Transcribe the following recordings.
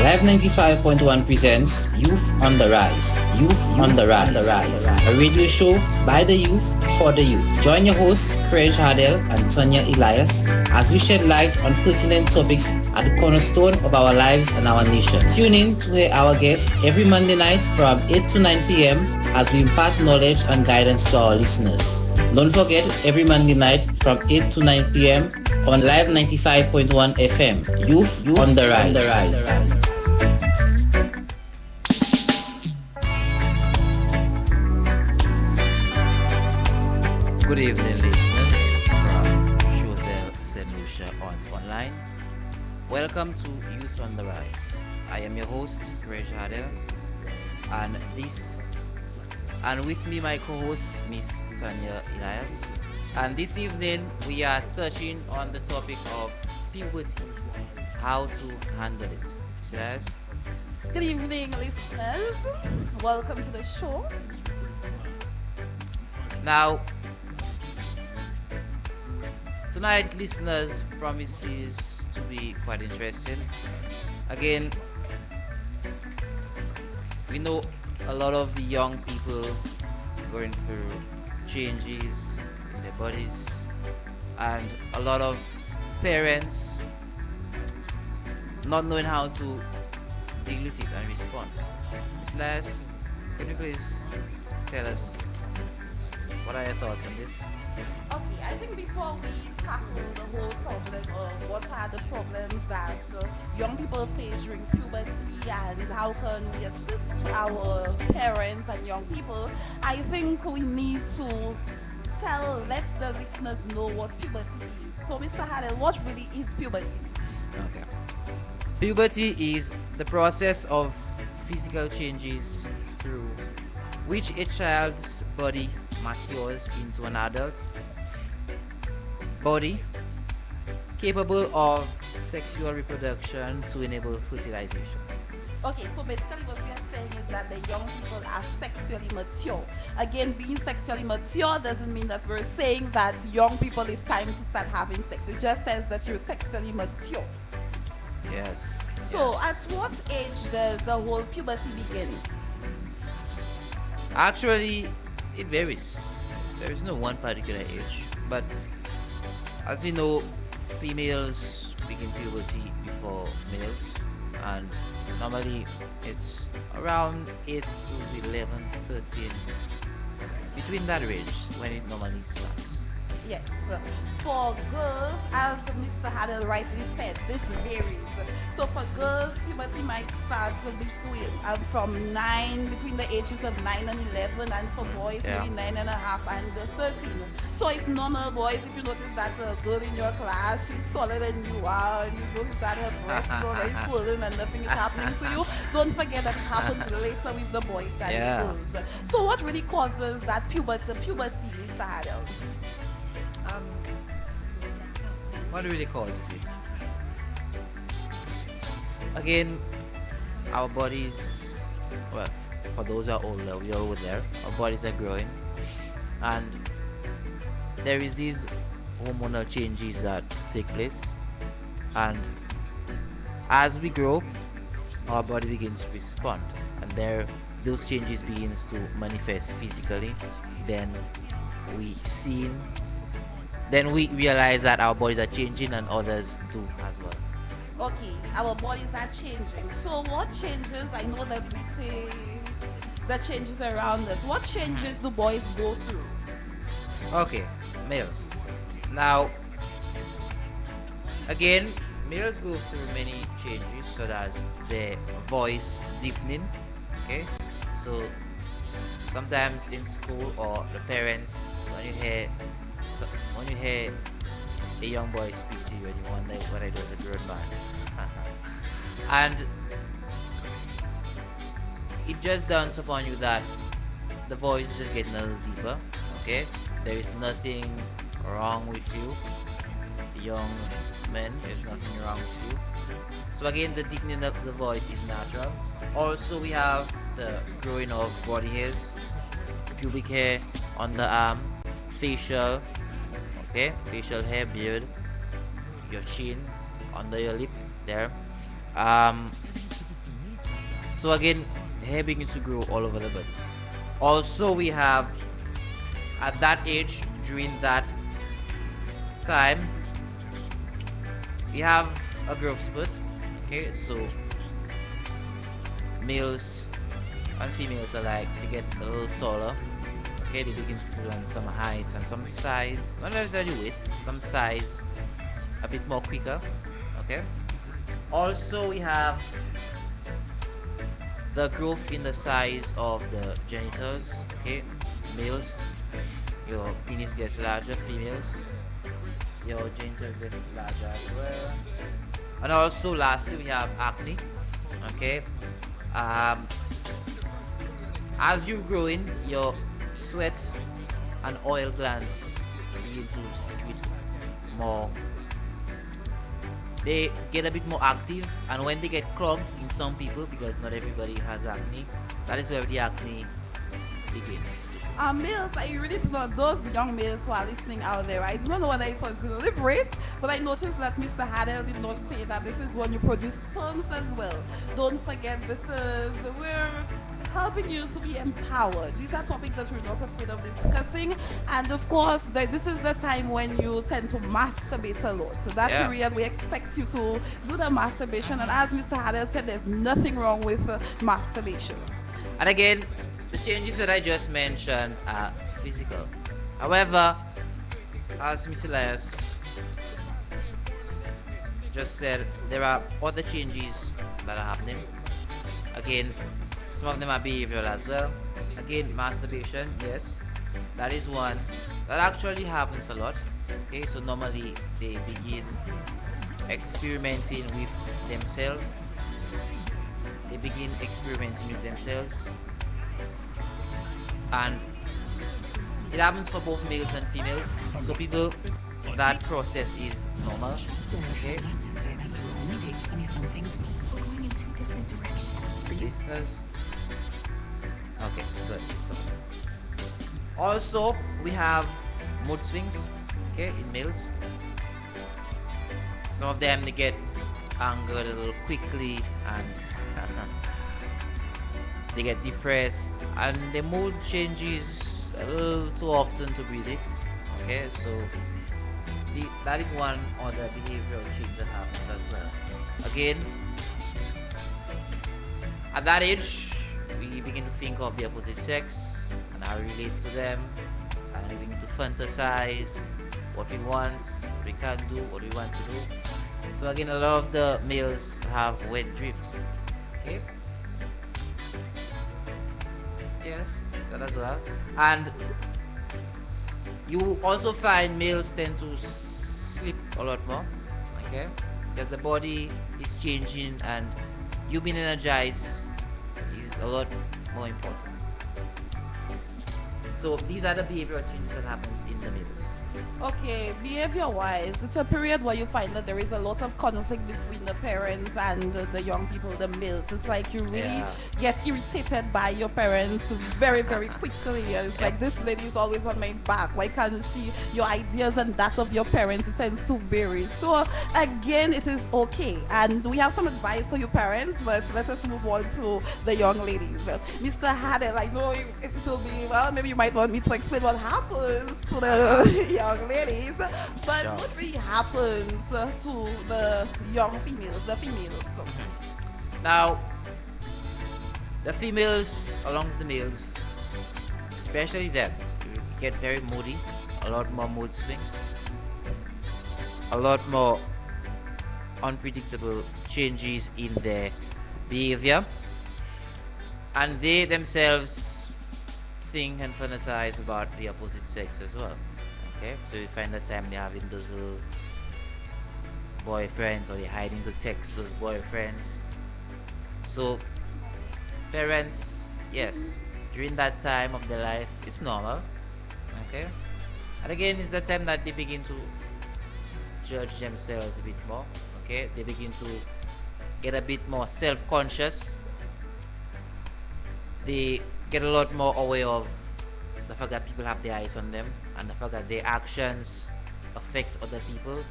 Live 95.1 presents Youth on the Rise. Youth on the Rise. A radio show by the youth for the youth. Join your hosts Craige Hardel and Tania Elias as we shed light on pertinent topics at the cornerstone of our lives and our nation. Tune in to hear our guests every Monday night from 8 to 9 p.m. as we impart knowledge and guidance to our listeners. Don't forget, every Monday night from 8 to 9 p.m. on Live 95.1 FM. Youth on the Rise. Good evening, listeners from St.Lucia online. Welcome to Youth on the Rise. I am your host, Craige Hardel, and with me my co-host, Miss Tania Elias. And this evening we are touching on the topic of puberty, how to handle it. Yes. Good evening, listeners. Welcome to the show. Now, tonight, listeners, promises to be quite interesting. Again, we know a lot of the young people going through changes in their bodies, and a lot of parents not knowing how to deal with it and respond. Ms. Elias, can you please tell us what are your thoughts on this? Okay, I think before we tackle the whole problem of what are the problems that young people face during puberty and how can we assist our parents and young people, I think we need to let the listeners know what puberty is. So, Mr. Hardel, what really is puberty? Okay. Puberty is the process of physical changes through which a child's body matures into an adult body capable of sexual reproduction to enable fertilization. Okay, so basically what we are saying is that the young people are sexually mature. Again, being sexually mature doesn't mean that we're saying that young people it's time to start having sex. It just says that you're sexually mature. Yes. So at what age does the whole puberty begin? Actually, it varies. There is no one particular age, but as we know, females begin puberty before males, and normally it's around 8 to 11, 13, between that range when it normally starts. Yes. For girls, as Mr. Hardel rightly said, this varies. So for girls, puberty might start between the ages of 9 and 11, and for boys, maybe 9 and a half and 13. So it's normal, boys, if you notice that a girl in your class, she's taller than you are, and you notice that her breast is already swollen and nothing is happening to you, don't forget that it happens later with the boys and the girls. So what really causes that puberty, Mr. Hardel? What really causes it? Again, our bodies, well, for those who are older, we are over there, our bodies are growing, and there is these hormonal changes that take place, and as we grow, our body begins to respond, and those changes begins to manifest physically. Then we realize that our bodies are changing and others do as well. Okay, our bodies are changing. So what changes? I know that we say the changes around us. What changes do boys go through? Okay, males. Now, again, males go through many changes, such as their voice deepening. Okay, so sometimes in school or the parents, when you hear a young boy speak to you and you wonder whether it was a grown man, and it just dawns upon you that the voice is just getting a little deeper. Okay, there is nothing wrong with you, young men. There's nothing wrong with you. So again, the deepening of the voice is natural. Also, we have the growing of body hairs, pubic hair on the arm, facial hair, beard, your chin, under your lip there. So again, hair begins to grow all over the body. Also, we have at that age, during that time, we have a growth spurt. Okay, so males and females alike, they get a little taller. Okay, they begin to put on some height and some size, not necessarily weight, some size a bit more quicker. Okay, also we have the growth in the size of the genitals. Okay, males, your penis gets larger. Females, your genitals get larger as well. And also lastly we have acne. Okay, as you're growing, your sweat and oil glands begin to secrete more. They get a bit more active, and when they get clogged in some people, because not everybody has acne, that is where the acne begins. Males, I really do not, those young males who are listening out there, I do not know whether it was deliberate, but I noticed that Mr. Hardel did not say that this is when you produce sperms as well. Don't forget, we're helping you to be empowered. These are topics that we're not afraid of discussing, and of course, this is the time when you tend to masturbate a lot. So that period, we expect you to do the masturbation, and as Mr. Hardel said, there's nothing wrong with masturbation. And again, the changes that I just mentioned are physical. However, as Miss Elias just said, there are other changes that are happening. Again, some of them are behavioral as well. Again, masturbation, yes, that is one that actually happens a lot. Okay, so normally they begin experimenting with themselves. They begin experimenting with themselves, and it happens for both males and females. So people, that process is normal. Okay. Listeners. Okay, good. So also we have mood swings. Okay, in males. Some of them, they get angered a little quickly, and they get depressed, and the mood changes a little too often to predict. Okay, so that is one other behavioral change that happens as well. Again, at that age, we begin to think of the opposite sex and how we relate to them, and we begin to fantasize what we want, what we can do, what we want to do. So again, a lot of the males have wet dreams. Okay. Yes, that as well. And you also find males tend to sleep a lot more. Okay, because the body is changing, and you being energized is a lot more important. So these are the behavioral changes that happens in the males. Okay, behavior-wise, it's a period where you find that there is a lot of conflict between the parents and the young people, the males. It's like you really get irritated by your parents very, very quickly. It's like, this lady is always on my back. Why can't she? Your ideas and that of your parents, it tends to vary. So again, it is okay. And we have some advice for you parents, but let us move on to the young ladies. Mr. Hardel, I know if it will be, well, maybe you might want me to explain what happens to the young ladies, but what really happens to the young females, the females? Now, the females along with the males, especially them, get very moody, a lot more mood swings, a lot more unpredictable changes in their behavior, and they themselves think and fantasize about the opposite sex as well. Okay, so you find the time they're having those little boyfriends, or they're hiding to text those boyfriends. So parents, yes, during that time of their life, it's normal. Okay, and again, it's the time that they begin to judge themselves a bit more. Okay, they begin to get a bit more self-conscious. They get a lot more aware of the fact that people have their eyes on them, and the fact that their actions affect other people,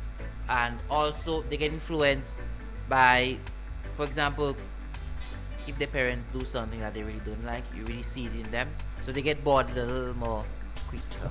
and also they get influenced by, for example, if the parents do something that they really don't like, you really see it in them, so they get bored a little more quicker.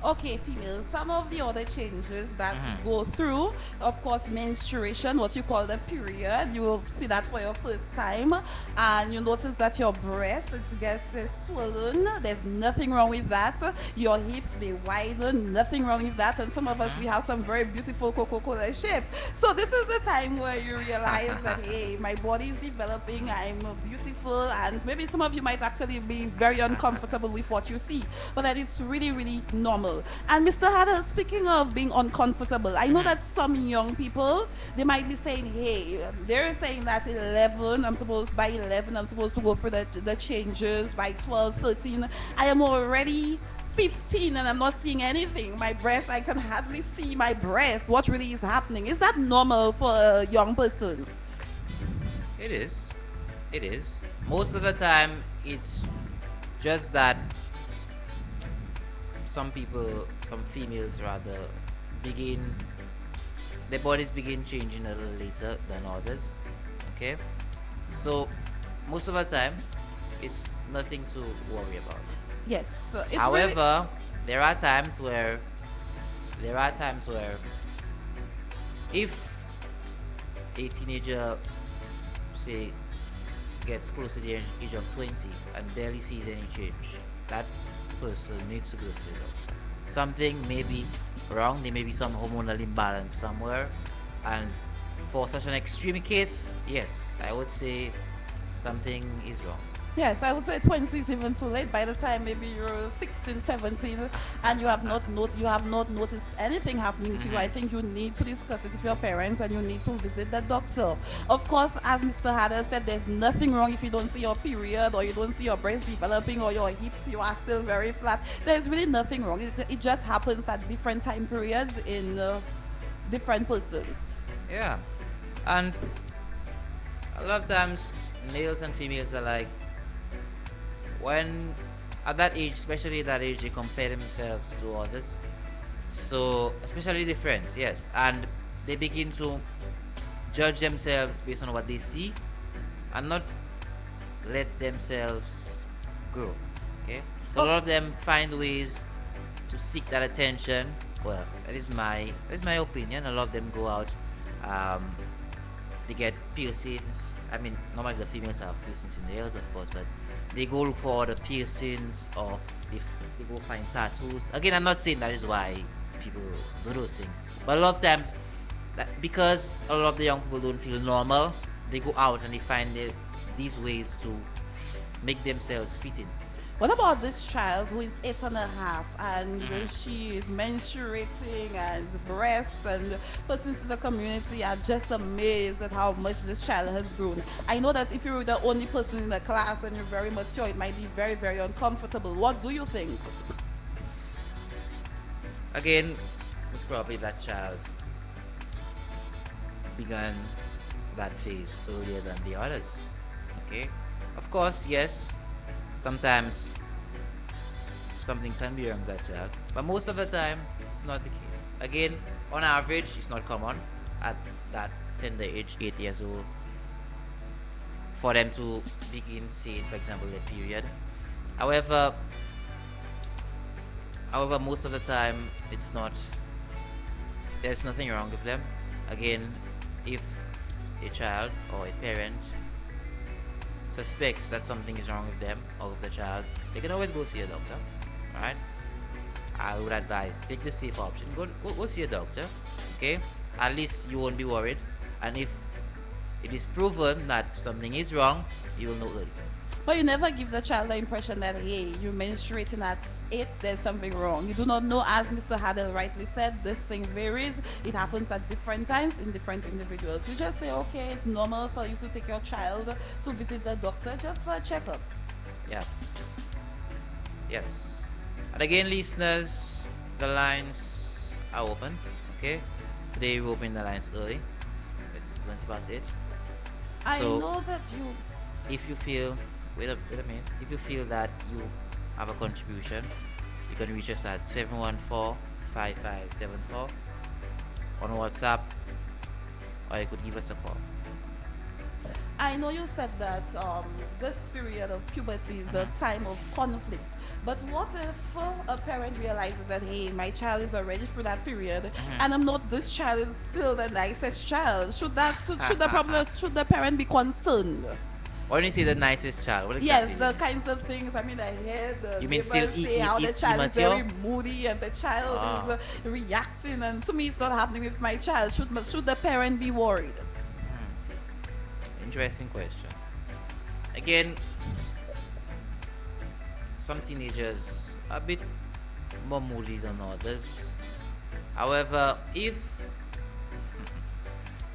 Okay, females, some of the other changes that Mhm. go through, of course, menstruation, what you call the period, you will see that for your first time, and you notice that your breast it gets swollen. There's nothing wrong with that. Your hips they widen, nothing wrong with that. And some of us we have some very beautiful Coca-Cola shape. So this is the time where you realize that hey, my body is developing, I'm beautiful, and maybe some of you might actually be very uncomfortable with what you see, but that it's really, really normal. And Mr. Hardel, speaking of being uncomfortable, I know that some young people they might be saying, hey, they're saying that 11, by 11, I'm supposed to go for the changes. By 12, 13, I am already 15 and I'm not seeing anything. My breast, I can hardly see my breast. What really is happening? Is that normal for a young person? It is. It is. Most of the time, it's just that some people, some females rather, begin, their bodies begin changing a little later than others. Okay? So, most of the time, it's nothing to worry about. Yes. So it's However, there are times where, if a teenager, say, gets close to the age of 20 and barely sees any change, that person needs to go to the doctor. Something may be wrong, there may be some hormonal imbalance somewhere, and for such an extreme case, yes, I would say something is wrong. Yes, I would say 20 is even too late. By the time maybe you're 16, 17, and you have not noticed anything happening to you, I think you need to discuss it with your parents and you need to visit the doctor. Of course, as Mr. Hardel said, there's nothing wrong if you don't see your period or you don't see your breast developing or your hips, you are still very flat. There's really nothing wrong. It just happens at different time periods in different persons. Yeah, and a lot of times males and females are like, when at that age, especially that age, they compare themselves to others. So, especially the friends, yes, and they begin to judge themselves based on what they see and not let themselves grow. Okay, so a lot of them find ways to seek that attention. Well, that is my opinion. A lot of them go out, they get piercings. I mean, normally the females have piercings in their ears, of course, but they go look for the piercings or they go find tattoos. Again, I'm not saying that is why people do those things, but a lot of times, because a lot of the young people don't feel normal, they go out and they find these ways to make themselves fit in. What about this child who is 8.5 and she is menstruating and breast and persons in the community are just amazed at how much this child has grown? I know that if you're the only person in the class and you're very mature, it might be very, very uncomfortable. What do you think? Again, it's probably that child began that phase earlier than the others. Okay? Of course, yes, sometimes something can be wrong with that child, but most of the time it's not the case. Again, on average, it's not common at that tender age, 8 years old, for them to begin seeing, for example, their period. However, most of the time it's not. There's nothing wrong with them. Again, if a child or a parent suspects that something is wrong with them or with the child, they can always go see a doctor. Alright? I would advise take the safe option. Go see a doctor. Okay? At least you won't be worried. And if it is proven that something is wrong, you will know early. But you never give the child the impression that, hey, you're menstruating at 8, there's something wrong. You do not know, as Mr. Hardel rightly said, this thing varies. It happens at different times in different individuals. You just say, okay, it's normal for you to take your child to visit the doctor just for a checkup. Yeah. Yes. And again, listeners, the lines are open. Okay? Today we open the lines early. It's 20 past 8. I So, know that you... if you feel, wait a minute, if you feel that you have a contribution, you can reach us at 714-5574 on WhatsApp, or you could give us a call. I know you said that this period of puberty is a time of conflict. But what if a parent realizes that, hey, my child is already through that period, and I'm not, this child is still the nicest child? Should the parent be concerned? When you say the nicest child, what Yes, exactly the do kinds of things. I mean, I hear the you mean neighbors still say how the child is immature? very moody and the child Ah. is reacting, and to me, it's not happening with my child. Should the parent be worried? Interesting question. Again, some teenagers are a bit more moody than others. However, if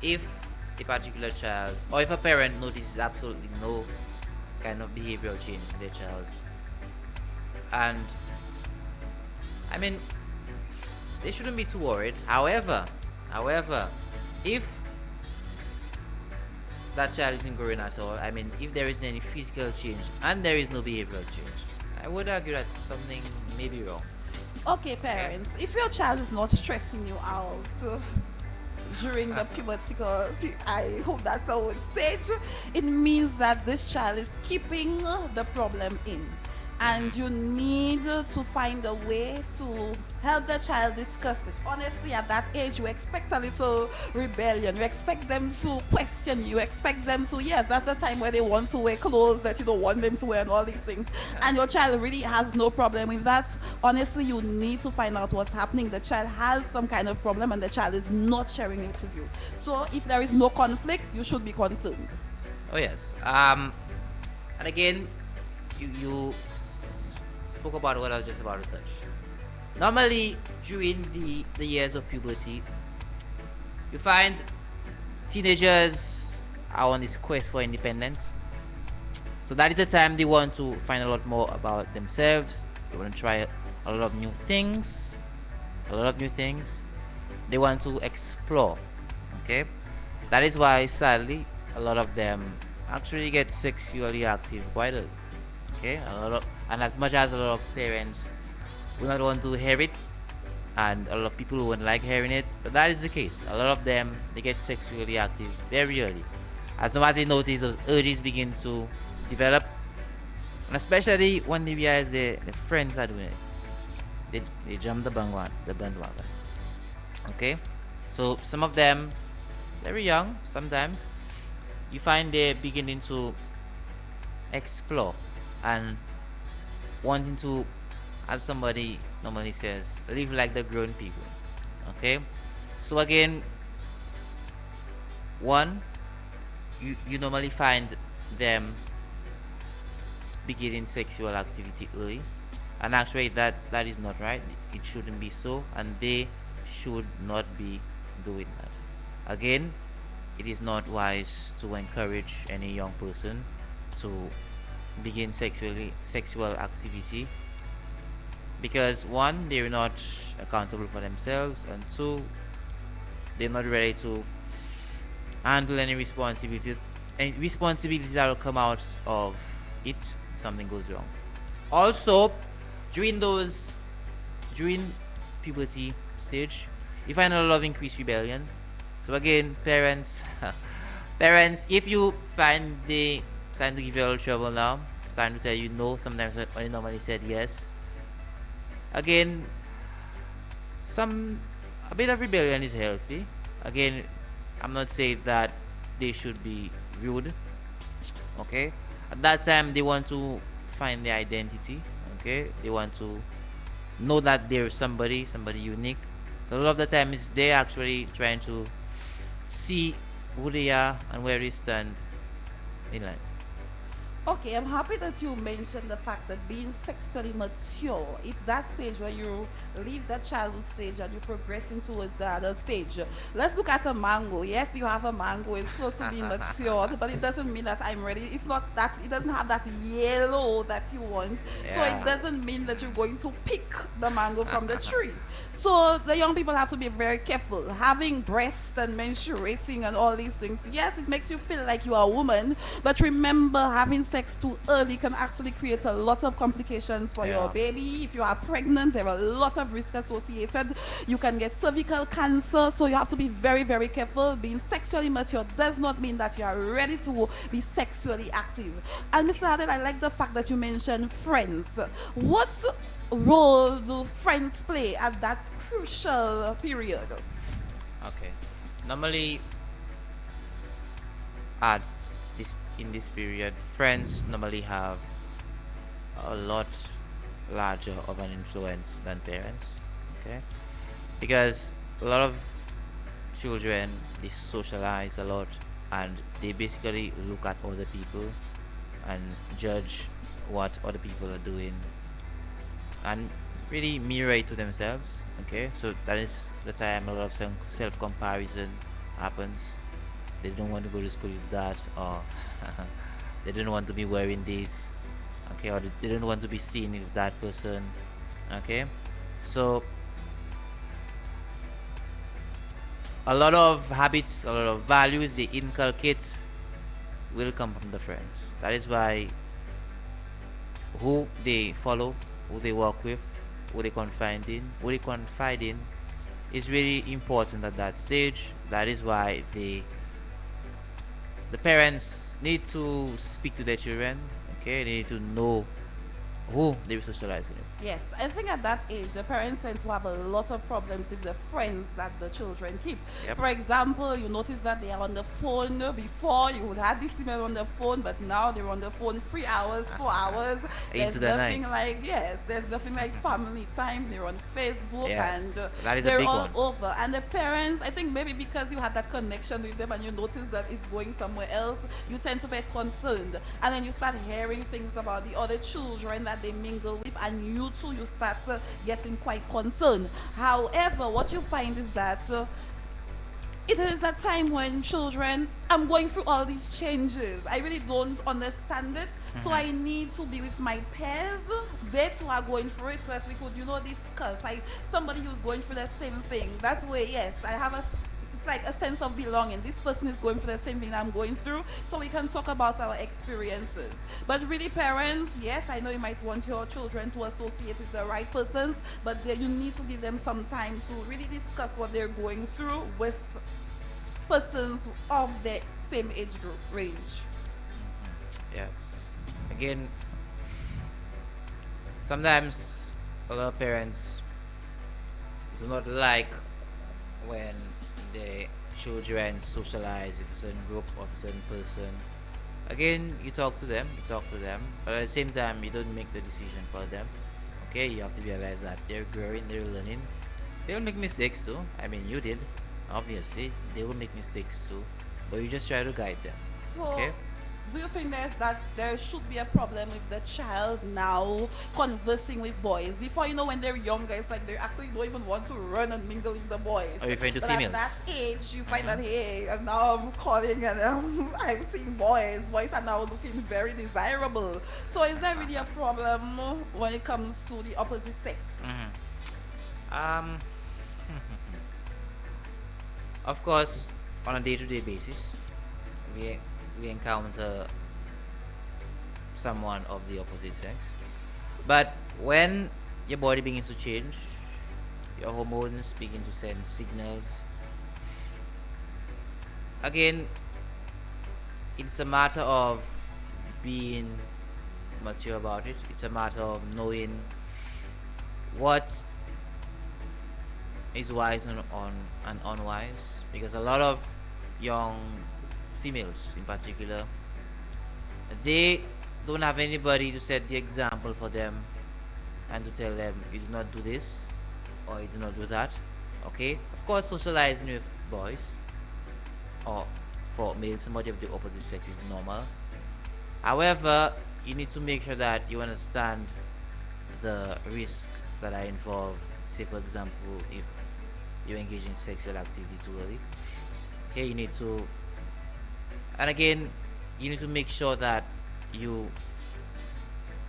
a particular child or if a parent notices absolutely no kind of behavioral change in their child, and I mean, they shouldn't be too worried. However, if that child isn't growing at all, I mean, if there isn't any physical change and there is no behavioral change, I would argue that something may be wrong. Okay, parents, if your child is not stressing you out during the pubertical, I hope that's how it's stage, it means that this child is keeping the problem in. And you need to find a way to help the child discuss it. Honestly, at that age, you expect a little rebellion. You expect them to question you. You expect them to, yes, that's the time where they want to wear clothes that you don't want them to wear and all these things. And your child really has no problem with that. Honestly, you need to find out what's happening. The child has some kind of problem and the child is not sharing it with you. So if there is no conflict, you should be concerned. Oh yes. And again, you spoke about what I was just about to touch. Normally, during the years of puberty, you find teenagers are on this quest for independence. So that is the time they want to find a lot more about themselves. They want to try a lot of new things. They want to explore. Okay, that is why sadly a lot of them actually get sexually active quite early. Okay, and as much as a lot of parents will not want to hear it, and a lot of people won't like hearing it, but that is the case. A lot of them, they get sexually active very early. As soon as they notice those urges begin to develop, and especially when they realize their friends are doing it, they jump the bandwagon. Okay, so some of them very young, sometimes you find they're beginning to explore and wanting to, as somebody normally says, live like the grown people. Okay, so again, one, you normally find them beginning sexual activity early, and actually that is not right. It shouldn't be so, and they should not be doing that. Again, it is not wise to encourage any young person to begin sexual activity, because one, they're not accountable for themselves, and two, they're not ready to handle any responsibility that will come out of it if something goes wrong. Also, during puberty stage, you find a lot of increased rebellion. So again, parents, if you find they starting to give you a little trouble now, starting to tell you no sometimes when you normally said yes, again, a bit of rebellion is healthy. Again, I'm not saying that they should be rude. Okay, at that time they want to find their identity. Okay, they want to know that they're somebody unique. So a lot of the time is they actually trying to see who they are and where they stand in life. Okay, I'm happy that you mentioned the fact that being sexually mature, it's that stage where you leave that childhood stage and you're progressing towards the adult stage. Let's look at a mango. Yes, you have a mango, it's close to being matured, but it doesn't mean that I'm ready. It's not that, it doesn't have that yellow that you want. So Yeah. it doesn't mean that you're going to pick the mango from the tree. So the young people have to be very careful. Having breast and menstruating and all these things, yes, it makes you feel like you are a woman, but remember, having sex too early can actually create a lot of complications for your Yeah. baby. If you are pregnant, there are a lot of risks associated. You can get cervical cancer, so you have to be very, very careful. Being sexually mature does not mean that you are ready to be sexually active. And Mr. Adel, I like the fact that you mentioned friends. What role do friends play at that crucial period? Okay. Normally, at this period, friends normally have a lot larger of an influence than parents. Okay, because a lot of children, they socialize a lot, and they basically look at other people and judge what other people are doing and really mirror it to themselves. Okay, so that is the time a lot of self comparison happens. They don't want to go to school with that, or they don't want to be wearing this, okay, or they don't want to be seen with that person. Okay, so a lot of habits, a lot of values they inculcate will come from the friends. That is why who they follow, who they work with, who they confide in is really important at that stage. That is why the parents need to speak to their children. Okay, they need to know who they will socialize with. Yes, I think at that age, the parents tend to have a lot of problems with the friends that the children keep. Yep. For example, you notice that they are on the phone. Before, you would have this email on the phone, but now they're on the phone 3 hours, 4 hours. Into the nothing night. like, yes, there's nothing like family time. They're on Facebook Yes, and that is a they're big all one. over. And the parents, I think maybe because you had that connection with them and you notice that it's going somewhere else, you tend to get concerned. And then you start hearing things about the other children that they mingle with, and you too, you start getting quite concerned. However, what you find is that it is a time when children, I'm going through all these changes. I really don't understand it. So I need to be with my peers. They too are going through it so that we could, discuss. Somebody who's going through the same thing. That's where, yes, it's like a sense of belonging. This person is going through the same thing I'm going through, so we can talk about our experiences. But really, parents, yes, I know you might want your children to associate with the right persons, but you need to give them some time to really discuss what they're going through with persons of the same age group range. Yes. Again, sometimes a lot of parents do not like when the children socialize with a certain group or a certain person. Again, you talk to them, but at the same time, you don't make the decision for them. Okay, you have to realize that they're growing, they're learning. They'll make mistakes too. I mean, you did, obviously. They will make mistakes too, but you just try to guide them. So, Okay. do you think that there should be a problem with the child now conversing with boys? Before, when they're younger, it's like they actually don't even want to run and mingle with the boys. Are you referring to But females? at that age, you find that, hey, and now I'm calling and I'm seeing boys. Boys are now looking very desirable. So is there really a problem when it comes to the opposite sex? Um, of course, on a day-to-day basis, we encounter someone of the opposite sex. But when your body begins to change, your hormones begin to send signals. Again, it's a matter of being mature about it. It's a matter of knowing what is wise and unwise, because a lot of young females in particular, they don't have anybody to set the example for them and to tell them you do not do this or you do not do that. Okay, of course, socializing with boys or for males, somebody of the opposite sex, is normal. However, you need to make sure that you understand the risk that are involved. Say, for example, if you engage in sexual activity too early, okay, you need to, and again, you need to make sure that you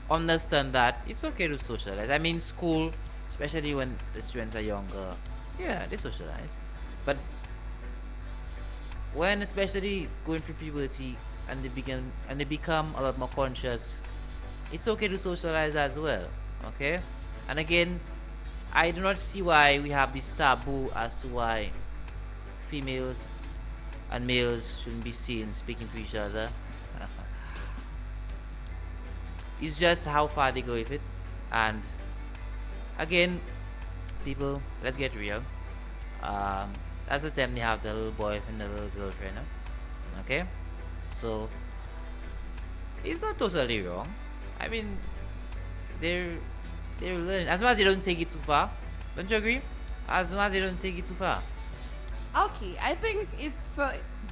understand that it's okay to socialize. I mean, school, especially when the students are younger, yeah, they socialize. But when especially going through puberty, and they become a lot more conscious, it's okay to socialize as well. Okay, and again, I do not see why we have this taboo as to why females and males shouldn't be seen speaking to each other. It's just how far they go with it. And again, people, let's get real. That's the time they have the little boyfriend, the little girlfriend. Okay, so it's not totally wrong. I mean, they're they're learning as long as they don't take it too far. Don't you agree? As long as they don't take it too far. Okay, I think it's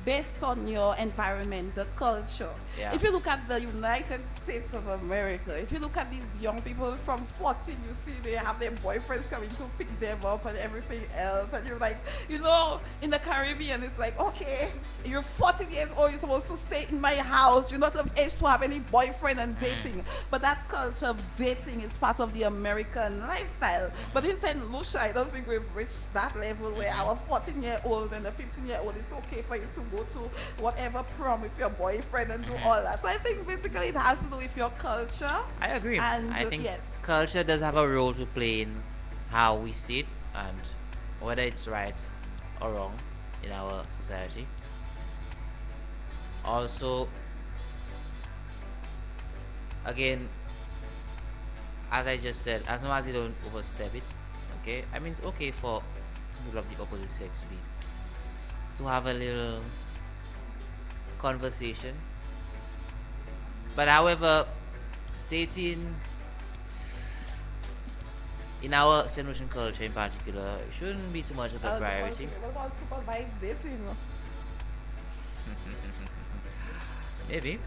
based on your environment, the culture. Yeah. If you look at the United States of America, if you look at these young people from 14, you see they have their boyfriends coming to pick them up and everything else. And you're like, in the Caribbean, it's like, okay, you're 14 years old, you're supposed to stay in my house. You're not of age to have any boyfriend and dating. But that culture of dating is part of the American lifestyle. But in St. Lucia, I don't think we've reached that level where our 14-year-old and a 15-year-old, it's okay for you to go to whatever prom with your boyfriend and do all that. So I think basically it has to do with your culture. I agree. And I think yes. culture does have a role to play in how we see it and whether it's right or wrong in our society. Also, again, as I just said, as long as you don't overstep it, okay? I mean, it's okay for people of the opposite sex to have a little conversation. But however, dating in our St. Lucian culture in particular shouldn't be too much of a priority. What about supervised dating? Maybe.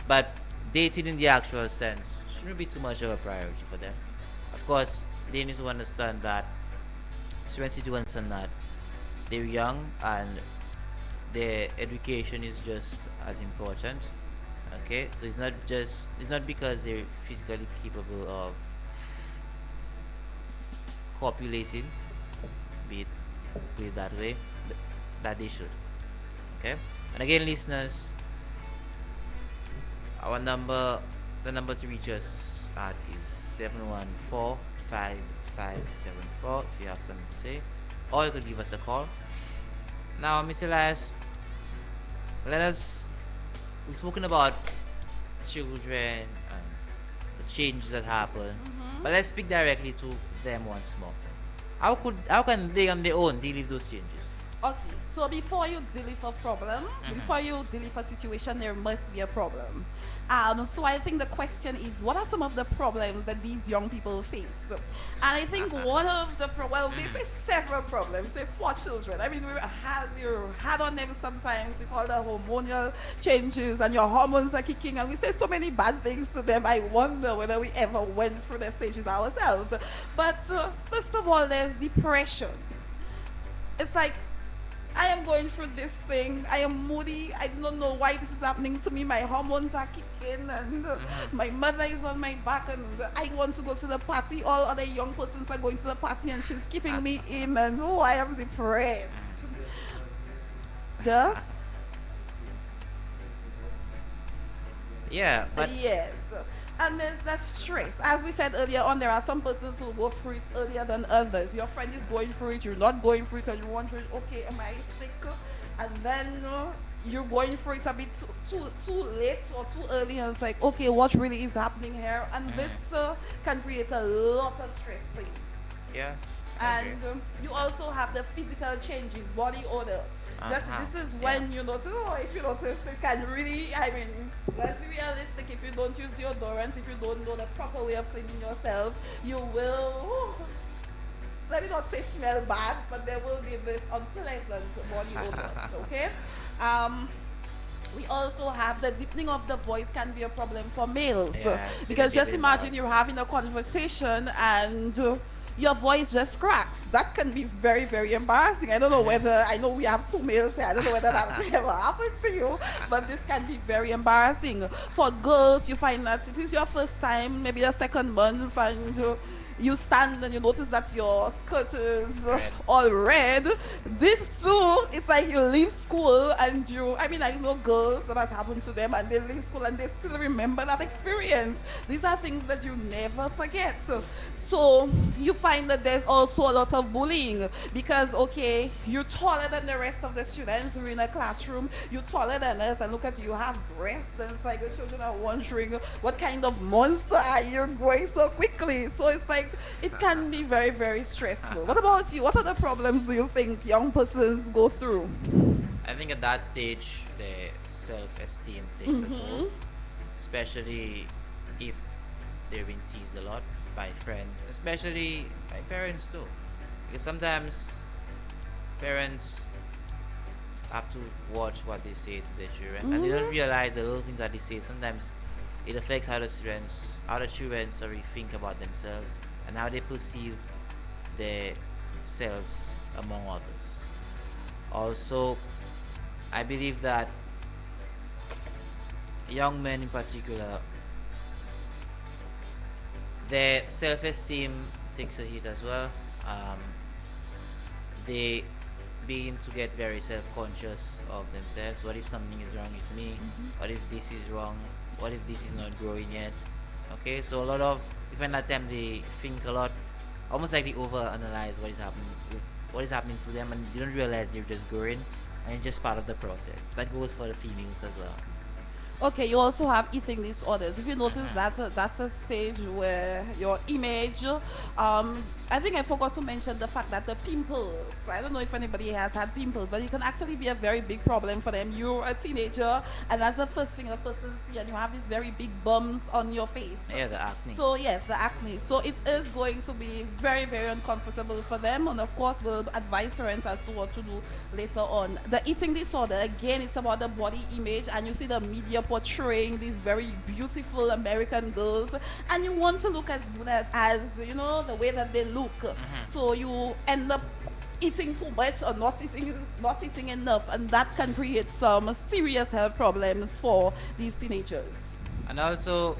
But dating in the actual sense shouldn't be too much of a priority for them. Of course, they need to understand that, students need to understand that they're young and their education is just as important. Okay, so it's not because they're physically capable of copulating, be it that way, that they should. Okay, and again, listeners, our number, the number to reach us at is 714-5574 if you have something to say, or you could give us a call. Now, Mr. Elias, we've spoken about children and the changes that happen, but let's speak directly to them once more. How can they on their own deal with those changes? Okay, so before you deal with a problem, before you deal with a situation, there must be a problem. So I think the question is, what are some of the problems that these young people face? And I think one of the they face several problems. Say for children, I mean, we're hard on them sometimes with all the hormonal changes and your hormones are kicking, and we say so many bad things to them. I wonder whether we ever went through the stages ourselves. But first of all, there's depression. It's like, I am going through this thing. I am moody. I do not know why this is happening to me. My hormones are kicking and my mother is on my back and I want to go to the party. All other young persons are going to the party and she's keeping me in and I am depressed. Yeah? Yeah, but Yes. And there's that stress. As we said earlier on, there are some persons who go through it earlier than others. Your friend is going through it, you're not going through it, and you're wondering, okay, am I sick? And then you're going through it a bit too late or too early, and it's like, okay, what really is happening here? And this can create a lot of stress for you. yeah. And you also have the physical changes, body odor. This is when you notice, if you notice, it can really, I mean, let's be realistic, if you don't use deodorant, if you don't know the proper way of cleaning yourself, you will, let me not say smell bad, but there will be this unpleasant body odor, okay? We also have the deepening of the voice can be a problem for males. Yeah, Because just imagine mouse. you're having a conversation and your voice just cracks. That can be very, very embarrassing. I don't know whether, I know we have two males here, I don't know whether that ever happened to you, but this can be very embarrassing. For girls, you find that it is your first time, maybe the second month, and you stand and you notice that your skirt is Red. all red. This too, it's like you leave school and I mean, I know girls that has happened to them and they leave school and they still remember that experience. These are things that you never forget. So you find that there's also a lot of bullying because, okay, you're taller than the rest of the students. We're in a classroom, you're taller than us, and look at you, you have breasts, and it's like the children are wondering, what kind of monster are you growing so quickly? So it's like, it can be very, very stressful. What about you? What other problems do you think young persons go through? I think at that stage, the self-esteem takes a toll, especially if they've been teased a lot by friends, especially by parents too. Because sometimes parents have to watch what they say to their children, and they don't realize the little things that they say. Sometimes it affects how the children, think about themselves and how they perceive themselves among others. Also, I believe that young men in particular, their self-esteem takes a hit as well. They begin to get very self-conscious of themselves. What if something is wrong with me? What if this is wrong? What if this is not growing yet? Okay, so a lot of, even that time, they think a lot, almost like they overanalyze what is happening to them, and they don't realize they're just growing, and it's just part of the process. That goes for the females as well. Okay, you also have eating disorders. If you notice that that's a stage where your image, I think I forgot to mention the fact that the pimples, I don't know if anybody has had pimples, but it can actually be a very big problem for them. You're a teenager, and that's the first thing a person sees, and you have these very big bumps on your face. Yeah, the acne. So yes, the acne. So it is going to be very, very uncomfortable for them, and of course we'll advise parents as to what to do later on. The eating disorder, again, it's about the body image, and you see the media portraying these very beautiful American girls, and you want to look as good as you know, the way that they look. So you end up eating too much or not eating enough, and that can create some serious health problems for these teenagers. And also,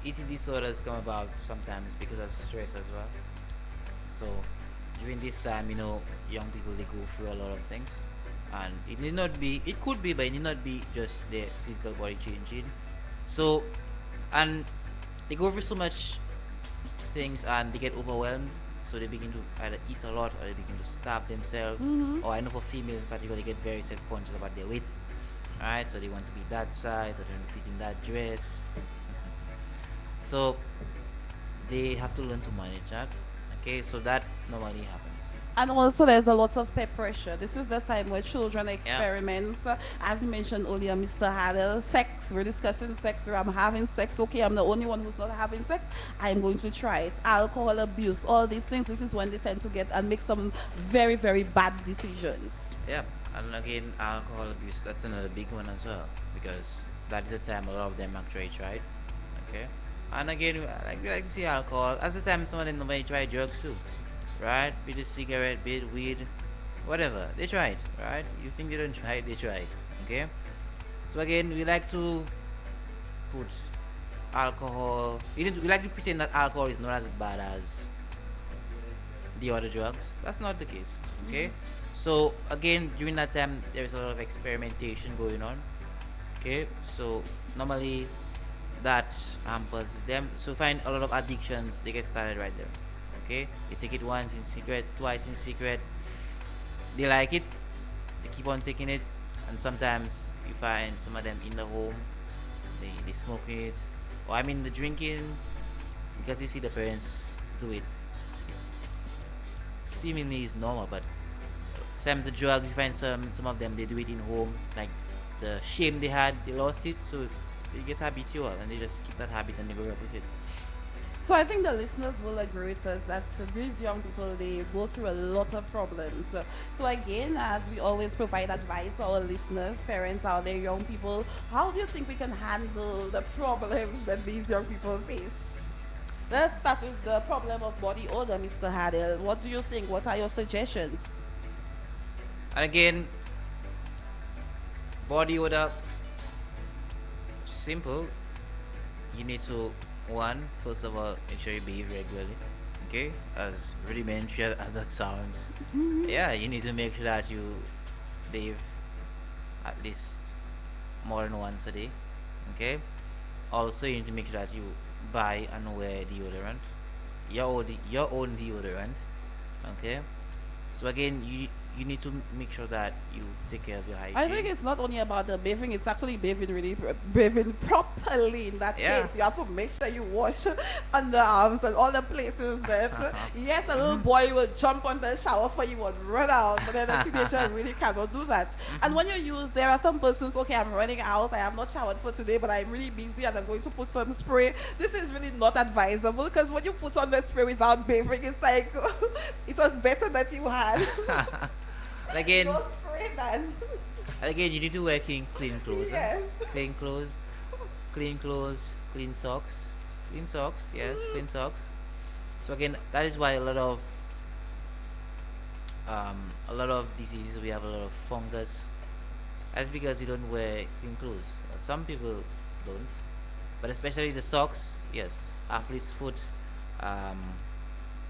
eating disorders come about sometimes because of stress as well. So during this time, young people, they go through a lot of things, and it could be, but it need not be just their physical body changing. So, and they go through so much things and they get overwhelmed, so they begin to either eat a lot or they begin to starve themselves. Or I know for females in particular, they get very self-conscious about their weight. Alright, so they want to be that size, or they want to fit in that dress. So they have to learn to manage that. Okay, so that normally happens. And also there's a lot of peer pressure. This is the time where children experiment. As you mentioned earlier, Mr. Hardel, sex. We're discussing sex, where I'm having sex. Okay, I'm the only one who's not having sex. I'm going to try it. Alcohol abuse, all these things. This is when they tend to get and make some very, very bad decisions. Yeah, and again, alcohol abuse, that's another big one as well, because that is the time a lot of them actually tried. Okay, and again, we like to see alcohol. As the time some of them nobody try drugs too. Right? Be it cigarette, be it weed, whatever. They tried, right? You think they don't try, they tried. Okay? So again, we like to put alcohol, we like to pretend that alcohol is not as bad as the other drugs. That's not the case. Okay? So again, during that time, there's a lot of experimentation going on. Okay? So normally that hampers them. So find a lot of addictions, they get started right there. Okay, they take it once in secret, twice in secret. They like it, they keep on taking it, and sometimes you find some of them in the home, they smoke it, or I mean the drinking, because you see the parents do it. Seemingly is normal, but some the drugs, you find some of them they do it in home, like the shame they had, they lost it, so it gets habitual, and they just keep that habit and they grow up with it. So I think the listeners will agree with us that these young people, they go through a lot of problems. So again, as we always provide advice to our listeners, parents out there, young people, how do you think we can handle the problems that these young people face? Let's start with the problem of body odor, Mr. Hardel. What do you think? What are your suggestions? And again, body odor, simple. You need to one, first of all, make sure you bathe regularly. Okay, as rudimentary as that sounds, yeah, you need to make sure that you bathe at least more than once a day. Okay. Also, you need to make sure that you buy and wear deodorant, your own deodorant. Okay. So again, you need to make sure that you take care of your I think hygiene. it's not only about the bathing, it's actually bathing properly in that Yeah. case. You have to make sure you wash underarms and all the places that, yes, a little boy will jump on the shower for you and run out, but then a teenager really cannot do that. And when you use, there are some persons, okay, I'm running out, I have not showered for today, but I'm really busy and I'm going to put some spray. This is really not advisable because when you put on the spray without bathing, it's like, it was better that you had. Again, No spray then. again, you need to wear clean clothes. Yes. Clean clothes, clean clothes, clean socks. Yes, clean socks. So again, that is why a lot of diseases, we have a lot of fungus. That's because we don't wear clean clothes. Some people don't, but especially the socks. Yes, athlete's foot. Um,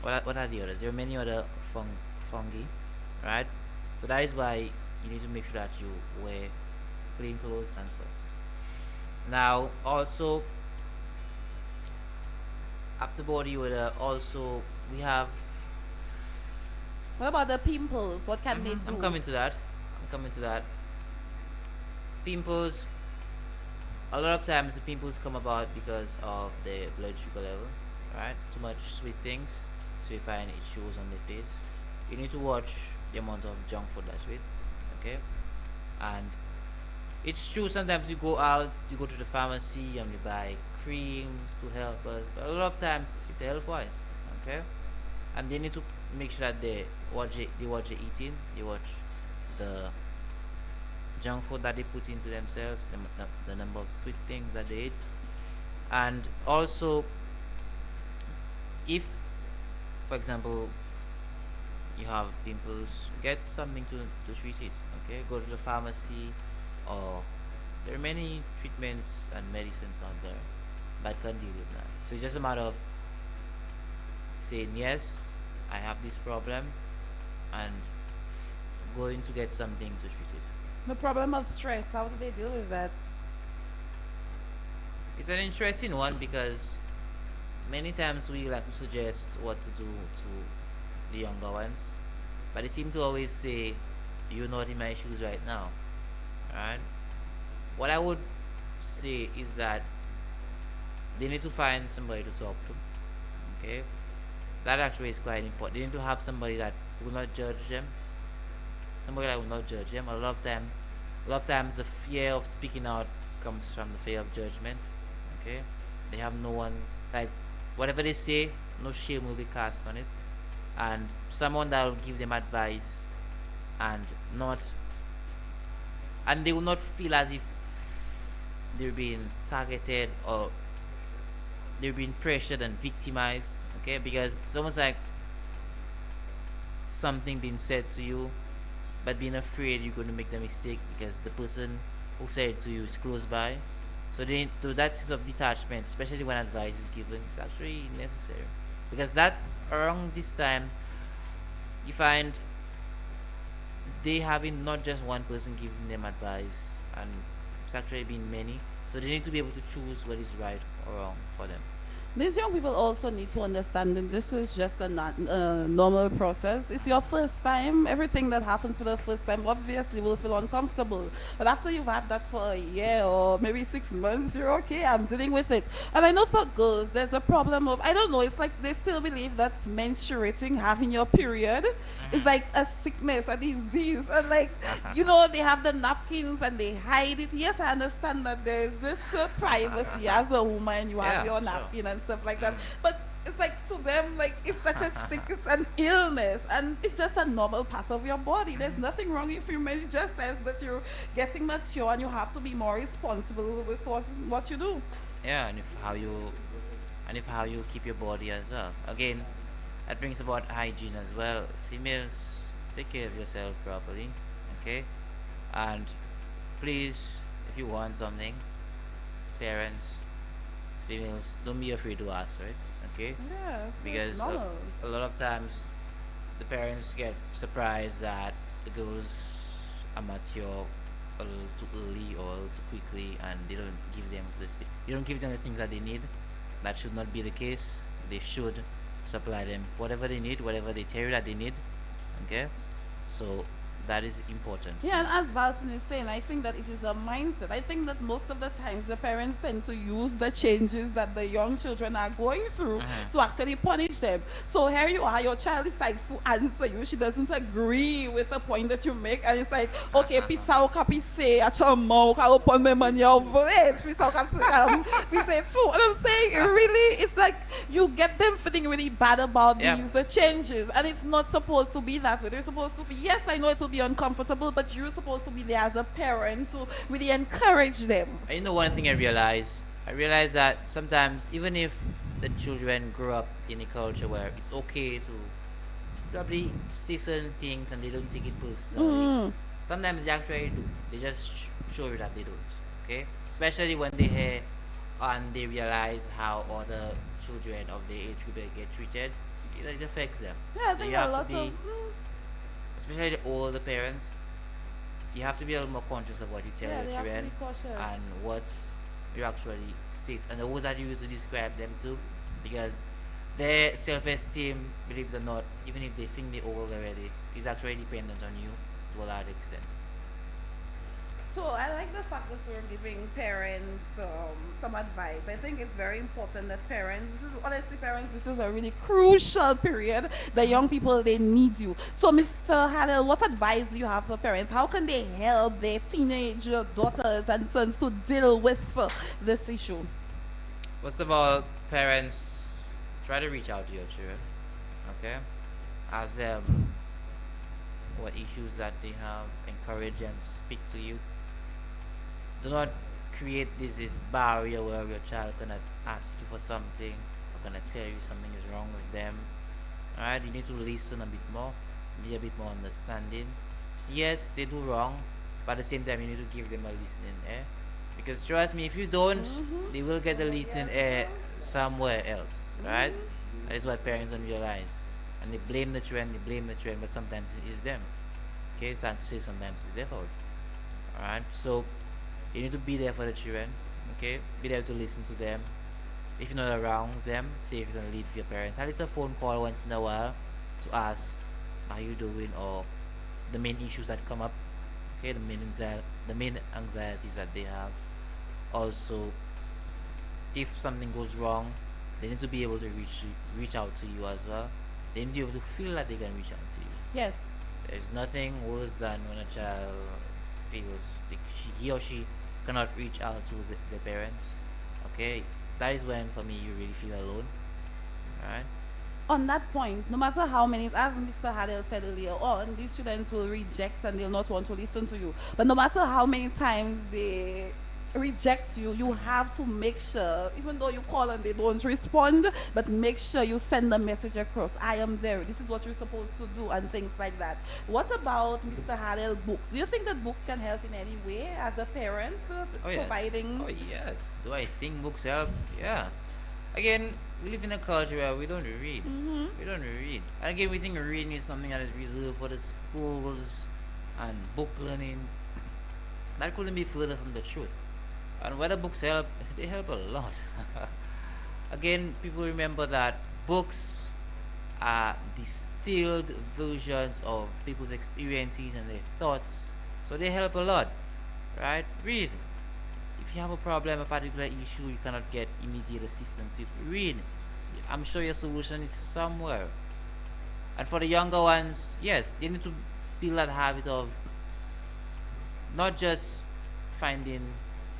what are the others? There are many other fungi, right? So that is why you need to make sure that you wear clean clothes and socks. Now, also after body odor, also we have. What about the pimples? What can they do? I'm coming to that. I'm coming to that. Pimples. A lot of times the pimples come about because of the blood sugar level, right? Too much sweet things, so you find it shows on the face. You need to watch the amount of junk food that's with, okay? And it's true, sometimes you go out, you go to the pharmacy and you buy creams to help us, but a lot of times it's health wise, okay? And they need to make sure that they watch the eating, they watch the junk food that they put into themselves, the number of sweet things that they eat, and also if, for example, you have pimples, get something to treat it. Okay, go to the pharmacy, or there are many treatments and medicines out there that can deal with that. So it's just a matter of saying yes, I have this problem, and going to get something to treat it. The problem of stress, how do they deal with that? It's an interesting one because many times we like to suggest what to do to the younger ones, but they seem to always say, "You're not in my shoes right now." Right? What I would say is that they need to find somebody to talk to. Okay, that actually is quite important. They need to have somebody that will not judge them. Somebody that will not judge them. A lot of times, the fear of speaking out comes from the fear of judgment. Okay, they have no one, like, whatever they say, no shame will be cast on it, and someone that will give them advice, and not, and they will not feel as if they're being targeted or they're being pressured and victimized. Okay, because it's almost like something being said to you, but being afraid you're going to make the mistake because the person who said it to you is close by. So they, to that sense of detachment, especially when advice is given, is actually necessary, because that around this time you find they having not just one person giving them advice, and it's actually been many. So they need to be able to choose what is right or wrong for them. These young people also need to understand that this is just a normal process. It's your first time. Everything that happens for the first time obviously will feel uncomfortable. But after you've had that for a year or maybe 6 months, you're okay. I'm dealing with it. And I know for girls, there's a problem of, I don't know, it's like they still believe that menstruating, having your period, is like a sickness, a disease. And like, you know, they have the napkins and they hide it. Yes, I understand that there's this privacy as a woman. You have Yeah, your sure. napkin and stuff like that. But it's like to them, like it's such a sick, it's an illness, and it's just a normal part of your body. There's nothing wrong if you it just says that you're getting mature and you have to be more responsible with what you do. Yeah, and if how you keep your body as well. Again, that brings about hygiene as well. Females, take care of yourself properly, okay? And please, if you want something, parents, females, don't be afraid to ask, right? Okay, Yeah, it's because normal. a lot of times the parents get surprised that the girls are mature a little too early or a little too quickly, and they don't give them the things that they need. That should not be the case. They should supply them whatever they need, whatever they tell you that they need. Okay, so that is important. Yeah, and as Valson is saying, I think that it is a mindset. I think that most of the times the parents tend to use the changes that the young children are going through Uh-huh. to actually punish them. So here you are, your child decides to answer you. She doesn't agree with the point that you make, and it's like, okay, pisau ka pise, achamo ka open me money over it. Pisau ka pise too. And I'm saying, really, it's like you get them feeling really bad about Yep. the changes, and it's not supposed to be that way. They're supposed to be, yes, I know it will be uncomfortable, but you're supposed to be there as a parent to really encourage them. And you know one thing I realize that sometimes even if the children grow up in a culture where it's okay to probably say certain things and they don't take it personally, sometimes they actually do. They just show you that they don't. Okay, especially when they hear and they realize how other children of their age group get treated, it affects them. Yeah, I So think you a have to lot of be, especially the older parents, you have to be a little more conscious of what you tell yeah, your they have to be children cautious. and what you actually say and the words that you use to describe them to, because their self-esteem, believe it or not, even if they think they're old already, is actually dependent on you to a large extent. So I like the fact that we're giving parents some advice. I think it's very important that parents, this is honestly parents, this is a really crucial period. The young people, they need you. So Mr. Hardel, what advice do you have for parents? How can they help their teenage daughters and sons to deal with this issue? First of all, parents, try to reach out to your children, okay? Ask them what issues that they have, encourage them to speak to you. Do not create this barrier where your child cannot ask you for something or cannot tell you something is wrong with them. Alright, you need to listen a bit more, be a bit more understanding. Yes, they do wrong, but at the same time you need to give them a listening ear. Because trust me, if you don't, they will get the listening ear somewhere else, right? That is what parents don't realize. And they blame the trend, but sometimes it is them. Okay, it's sad to say sometimes it's their fault. Alright, so you need to be there for the children, okay? Be there to listen to them. If you're not around them, say if you're gonna leave your parents, at least a phone call once in a while to ask how you doing or the main issues that come up, okay? The main anxieties that they have. Also, if something goes wrong, they need to be able to reach out to you as well. They need to be able to feel that they can reach out to you. Yes. There's nothing worse than when a child feels he or she cannot reach out to the parents. Okay, that is when for me you really feel alone. Alright? On that point, no matter how many, as Mr. Hardel said earlier on, these students will reject and they'll not want to listen to you. But no matter how many times they reject you, you have to make sure, even though you call and they don't respond, but make sure you send the message across. I am there. This is what you're supposed to do, and things like that. What about Mr. Hardel books? Do you think that books can help in any way as a parent, Oh yes. providing? Oh yes. Do I think books help? Yeah. Again, we live in a culture where we don't read. We don't read. And again, we think reading is something that is reserved for the schools and book learning. That couldn't be further from the truth. And whether books help, they help a lot. Again, people remember that books are distilled versions of people's experiences and their thoughts. So they help a lot. Right? Read. If you have a problem, a particular issue you cannot get immediate assistance with, read. I'm sure your solution is somewhere. And for the younger ones, yes, they need to build that habit of not just finding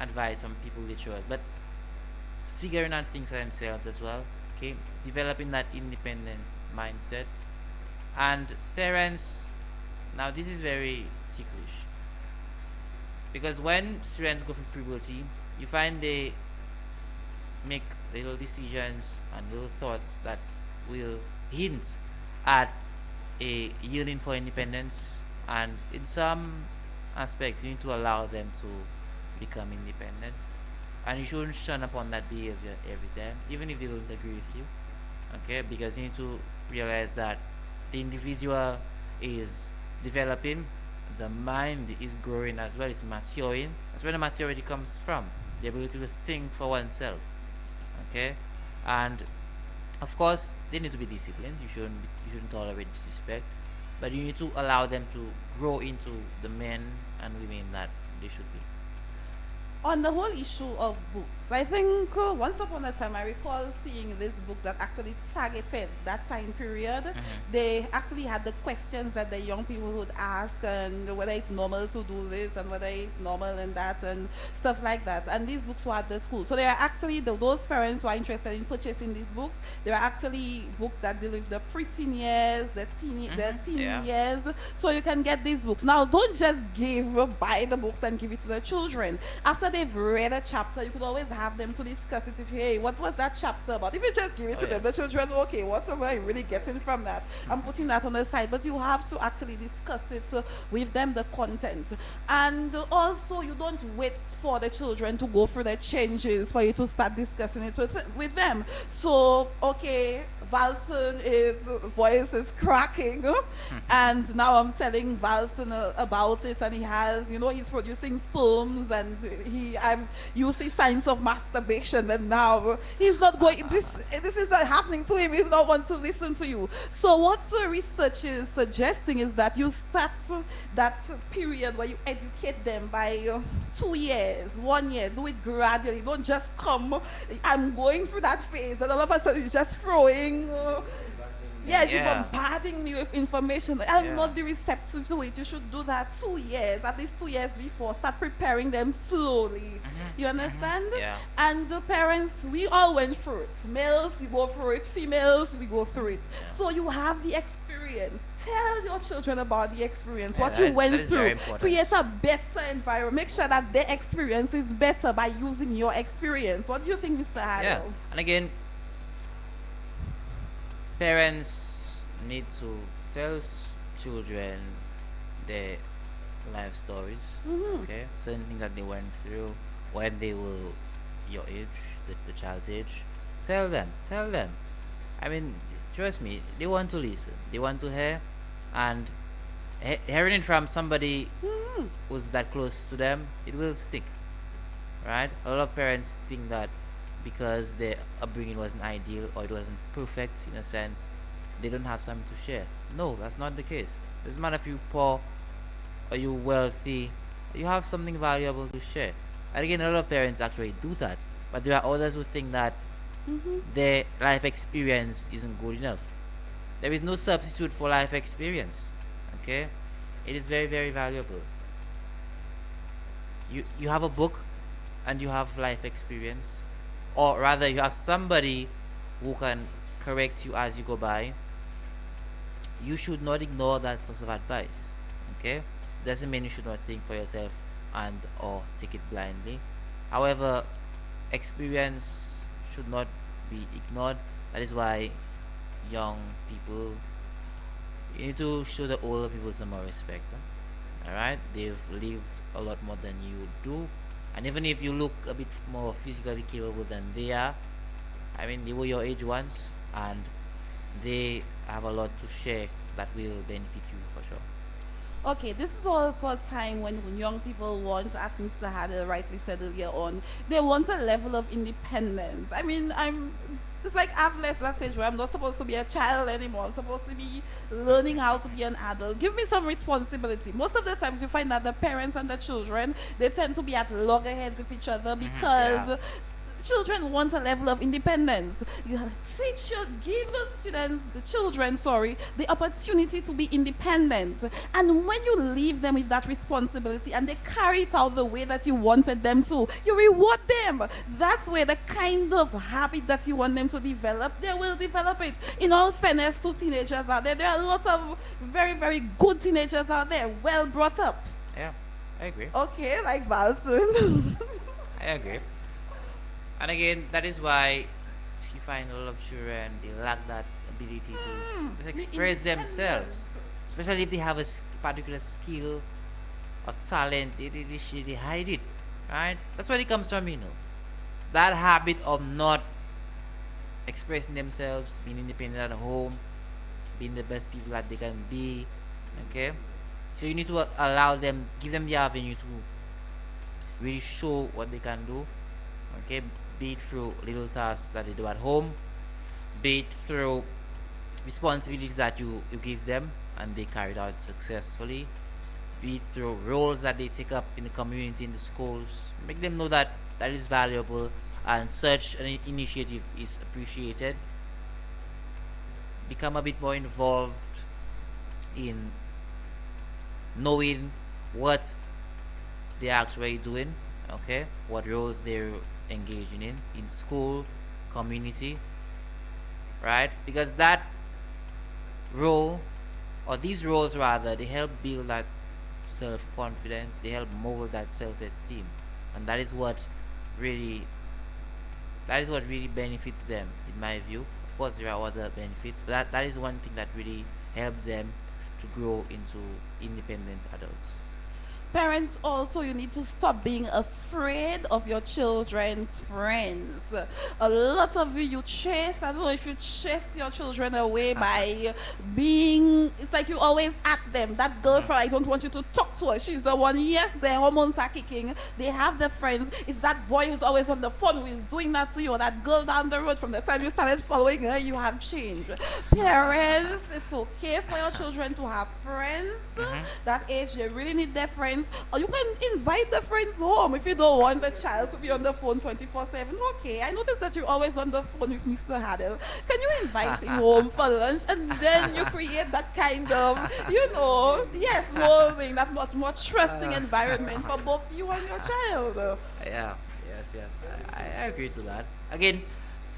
advice from people they trust, but figuring out things for themselves as well. Okay, developing that independent mindset. And parents, now this is very ticklish because when students go through puberty, you find they make little decisions and little thoughts that will hint at a yearning for independence, and in some aspects you need to allow them to become independent. and you shouldn't shun upon that behavior every time, even if they don't agree with you. Okay, because you need to realize that the individual is developing, the mind is growing as well, it's maturing. That's where the maturity comes from, the ability to think for oneself. Okay, and of course they need to be disciplined. You shouldn't tolerate disrespect, but you need to allow them to grow into the men and women that they should be. On the whole issue of books, I think once upon a time I recall seeing these books that actually targeted that time period. They actually had the questions that the young people would ask, and whether it's normal to do this and whether it's normal and that and stuff like that. And these books were at the school. So there are actually those parents who are interested in purchasing these books. There are actually books that deal with the preteen years, the teen Yeah. years. So you can get these books. Now don't just buy the books and give it to the children. After they've read a chapter, you could always have them to discuss it. If hey, what was that chapter about? If you just give it Oh, to them, the yes. children, okay, what am I really getting from that? I'm putting that on the side, but you have to actually discuss it with them, the content. And also, you don't wait for the children to go through the changes for you to start discussing it with them. So, okay, Valson is voice is cracking, and now I'm telling Valson about it, and he has, he's producing sperms, and you see signs of masturbation, and now he's not going. This is not happening to him. He'll not want to listen to you. So what research is suggesting is that you start that period where you educate them by 2 years, 1 year. Do it gradually. Don't just come. I'm going through that phase, and all of a sudden you're just throwing. Yes, you're Yeah. bombarding me with information. I'll Yeah. not be receptive to it. You should do that 2 years, at least 2 years before. Start preparing them slowly. You understand? Yeah. And the parents, we all went through it. Males, we go through it. Females, we go through it. Yeah. So you have the experience. Tell your children about the experience, Yeah, what that you is- went that is very through. important. Create a better environment. Make sure that their experience is better by using your experience. What do you think, Mr. Hardel? Yeah. And again, parents need to tell children their life stories. Okay, certain things that they went through when they were your age, the child's age. Tell them. I mean, trust me, they want to listen, they want to hear, and hearing it from somebody who's that close to them, it will stick, right? A lot of parents think that because their upbringing wasn't ideal or it wasn't perfect in a sense, they don't have something to share. No, that's not the case. Doesn't matter if you're poor or you're wealthy, you have something valuable to share. And again, a lot of parents actually do that, but there are others who think that their life experience isn't good enough. There is no substitute for life experience. Okay, it is very, very valuable. You have a book and you have life experience, or rather you have somebody who can correct you as you go by. You should not ignore that source of advice. Okay, doesn't mean you should not think for yourself and or take it blindly. However, experience should not be ignored. That is why young people, you need to show the older people some more respect. All right, they've lived a lot more than you do, and even if you look a bit more physically capable than they are, I mean, they were your age once, and they have a lot to share that will benefit you for sure. Okay, this is also a time when young people want, as Mr. Hardel rightly said earlier on, they want a level of independence. I mean, it's like I've left that stage where I'm not supposed to be a child anymore. I'm supposed to be learning how to be an adult. Give me some responsibility. Most of the times you find that the parents and the children, they tend to be at loggerheads with each other because Yeah. children want a level of independence. You have to give the children, the opportunity to be independent. And when you leave them with that responsibility and they carry it out the way that you wanted them to, you reward them. That's where the kind of habit that you want them to develop, they will develop it. In all fairness to teenagers out there, there are lots of very, very good teenagers out there, well brought up. Yeah, I agree. Okay, like Valsoon. I agree. And again, that is why you find a lot of children, they lack that ability to just express themselves. Especially if they have a particular skill or talent, they hide it. Right? That's where it comes from, you know. that habit of not expressing themselves, being independent at home, being the best people that they can be. Okay, so you need to allow them, give them the avenue to really show what they can do. Okay, be it through little tasks that they do at home, be it through responsibilities that you give them and they carried out successfully, be it through roles that they take up in the community, in the schools. Make them know that that is valuable and such an initiative is appreciated. Become a bit more involved in knowing what they're actually doing, okay, what roles they're engaging in school, community, right? Because that role, or these roles rather, they help build that self-confidence, they help mold that self-esteem, and really that is what really benefits them, in my view. Of course there are other benefits, but that is one thing that really helps them to grow into independent adults. Parents also, you need to stop being afraid of your children's friends. A lot of you chase, I don't know if you chase your children away by being, it's like you always at them. That girlfriend, I don't want you to talk to her. She's the one, yes, their hormones are kicking. They have their friends. It's that boy who's always on the phone who is doing that to you, or that girl down the road. From the time you started following her, you have changed. Parents, it's okay for your children to have friends. That age, they really need their friends. Or you can invite the friends home if you don't want the child to be on the phone 24/7. Okay, I noticed that you're always on the phone with Mr. Hardel. Can you invite him home for lunch? And then you create that kind of, yes, molding, that much more trusting environment for both you and your child. Yeah, yes, I agree to that. Again,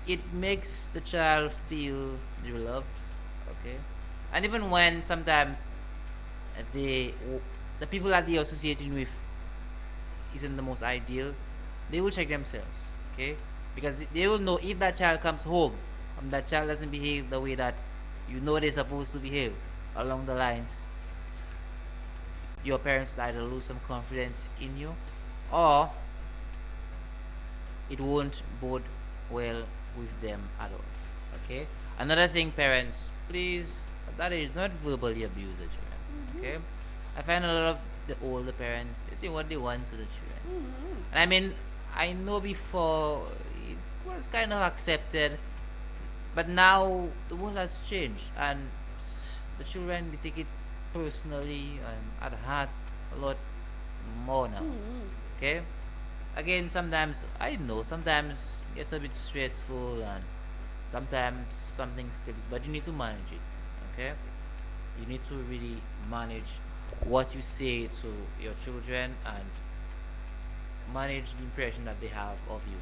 it makes the child feel they're loved, okay? And even when sometimes they the people that they're associating with isn't the most ideal, they will check themselves, okay? Because they will know if that child comes home and that child doesn't behave the way that they're supposed to behave along the lines, your parents either lose some confidence in you, or it won't bode well with them at all, okay? Another thing, parents, please, that is not verbally abuse the children, okay? I find a lot of the older parents, they say what they want to the children. And I mean, I know before it was kind of accepted, but now the world has changed, and the children, they take it personally and at heart a lot more now. Okay? Again, sometimes I know sometimes it's a bit stressful and sometimes something slips, but you need to manage it. Okay? You need to really manage what you say to your children and manage the impression that they have of you.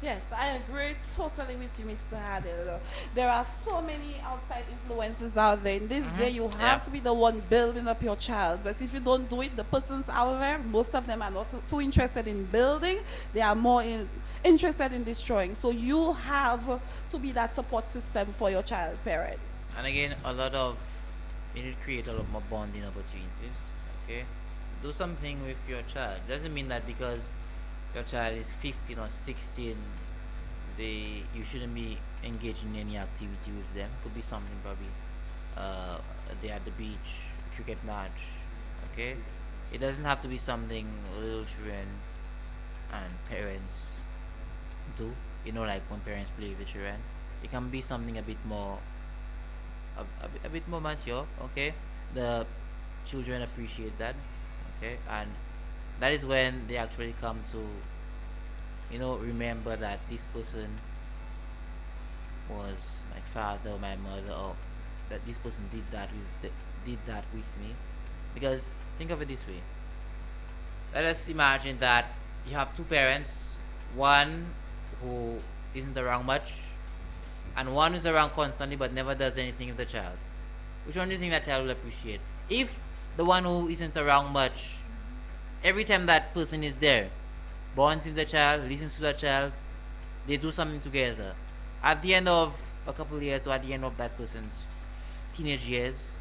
Yes, I agree totally with you, Mr. Hardel. There are so many outside influences out there. In this day, you have to be the one building up your child. But if you don't do it, the persons out there, most of them are not too interested in building. They are more interested in destroying. So you have to be that support system for your child, parents. And again, you need to create a lot more bonding opportunities. Okay? Do something with your child. Doesn't mean that because your child is 15 or 16, you shouldn't be engaged in any activity with them. Could be something probably they're at the beach, cricket match. Okay? It doesn't have to be something little children and parents do. Like when parents play with the children. It can be something a bit more mature, okay? The children appreciate that, okay? And that is when they actually come to remember that this person was my father or my mother, or that this person did that with me. Because think of it this way, let us imagine that you have two parents, one who isn't around much and one who's around constantly but never does anything with the child. Which one do you think that child will appreciate? If the one who isn't around much, every time that person is there, bonds with the child, listens to the child, they do something together, at the end of a couple of years or at the end of that person's teenage years,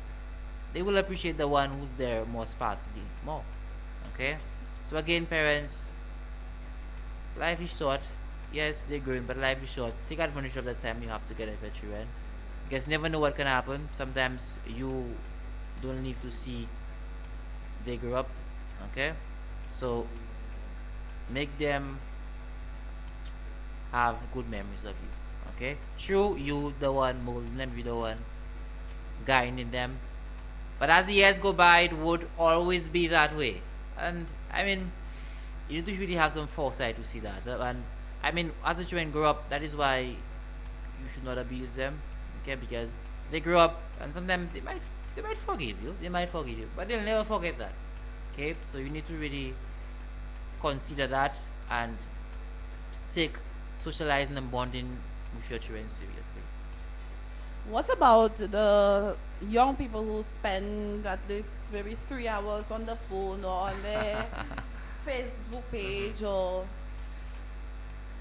they will appreciate the one who's there more sparsely more. Okay? So again, parents, life is short. Yes, they're growing, but life is short. Take advantage of the time you have together with your children. Because never know what can happen. Sometimes you don't live to see they grow up. Okay, so make them have good memories of you. Okay, true, you the one molding them, you the one guiding them. But as the years go by, it would always be that way. And I mean, you need to really have some foresight to see that. And I mean, as the children grow up, that is why you should not abuse them. Okay, because they grow up and sometimes they might forgive you. They might forgive you, but they'll never forget that. Okay, so you need to really consider that and take socializing and bonding with your children seriously. What about the young people who spend at least maybe 3 hours on the phone or on their Facebook page or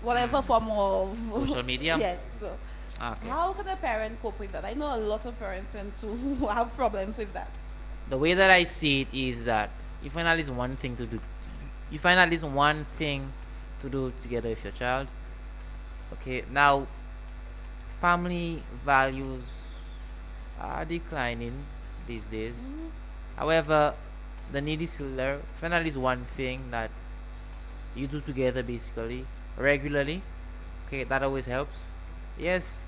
whatever form of Social media? yes. So Okay. how can a parent cope with that? I know a lot of parents tend to have problems with that. The way that I see it is that you find at least one thing to do. You find at least one thing to do together with your child. Okay, now family values are declining these days. However, the need is still there. Find at least one thing that you do together basically regularly. Okay, that always helps. Yes,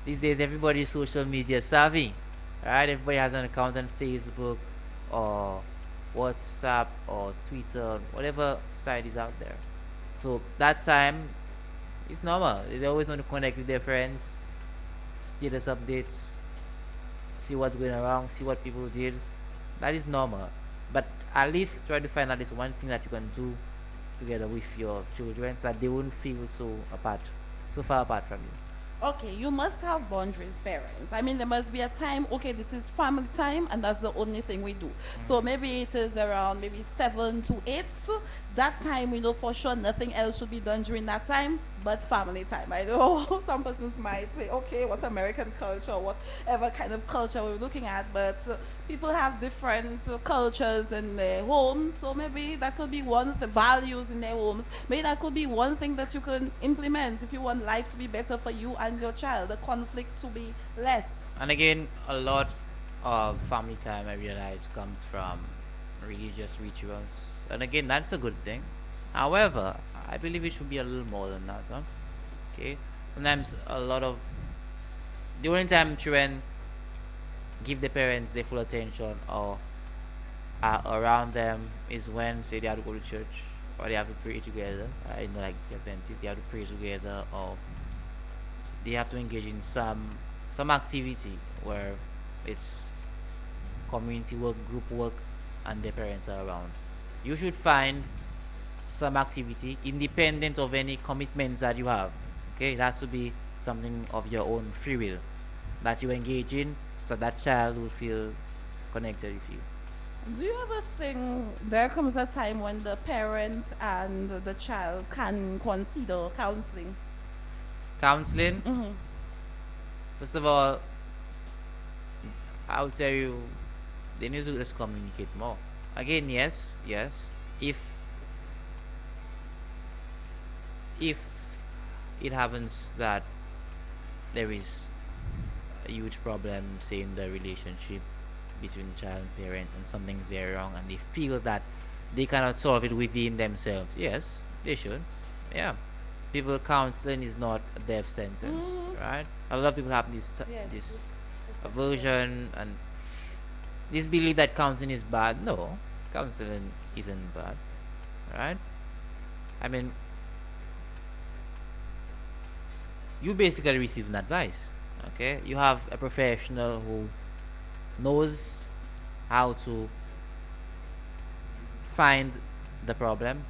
these days everybody is social media savvy. Right? Everybody has an account on Facebook or WhatsApp or Twitter, whatever site is out there. So that time it's normal. They always want to connect with their friends, status updates, see what's going around, see what people did. That is normal. But at least try to find at least one thing that you can do together with your children so that they won't feel so far apart from you. Okay, you must have boundaries, parents. I mean, there must be a time, okay, this is family time, and that's the only thing we do. So maybe it is around maybe 7 to 8. So that time, we know for sure nothing else should be done during that time but family time. I know some persons might say, okay, what's American culture, whatever kind of culture we're looking at, but people have different cultures in their homes. So maybe that could be one of the values in their homes. Maybe that could be one thing that you can implement if you want life to be better for you and your child, the conflict to be less. And again, a lot of family time I realize comes from religious rituals. And again, that's a good thing. However, I believe it should be a little more than that. Huh? Okay. Sometimes the only time children give their parents their full attention or are around them is when, say, they have to go to church or they have to pray together. I know, like the Adventists, they have to pray together or they have to engage in some activity where it's community work, group work, and their parents are around. You should find some activity independent of any commitments that you have. Okay, it has to be something of your own free will that you engage in so that child will feel connected with you. Do you ever think there comes a time when the parents and the child can consider counseling? Counseling, Mm-hmm. first of all, I'll tell you, they need to just communicate more. Again, yes. If it happens that there is a huge problem, say in the relationship between child and parent, and something's very wrong, and they feel that they cannot solve it within themselves, yes, they should. Yeah, people counseling is not a death sentence, right? A lot of people have Yes. this This aversion and this belief that counseling is bad. No, counseling isn't bad, right? I mean, you basically receive an advice. Okay, you have a professional who knows how to find the problems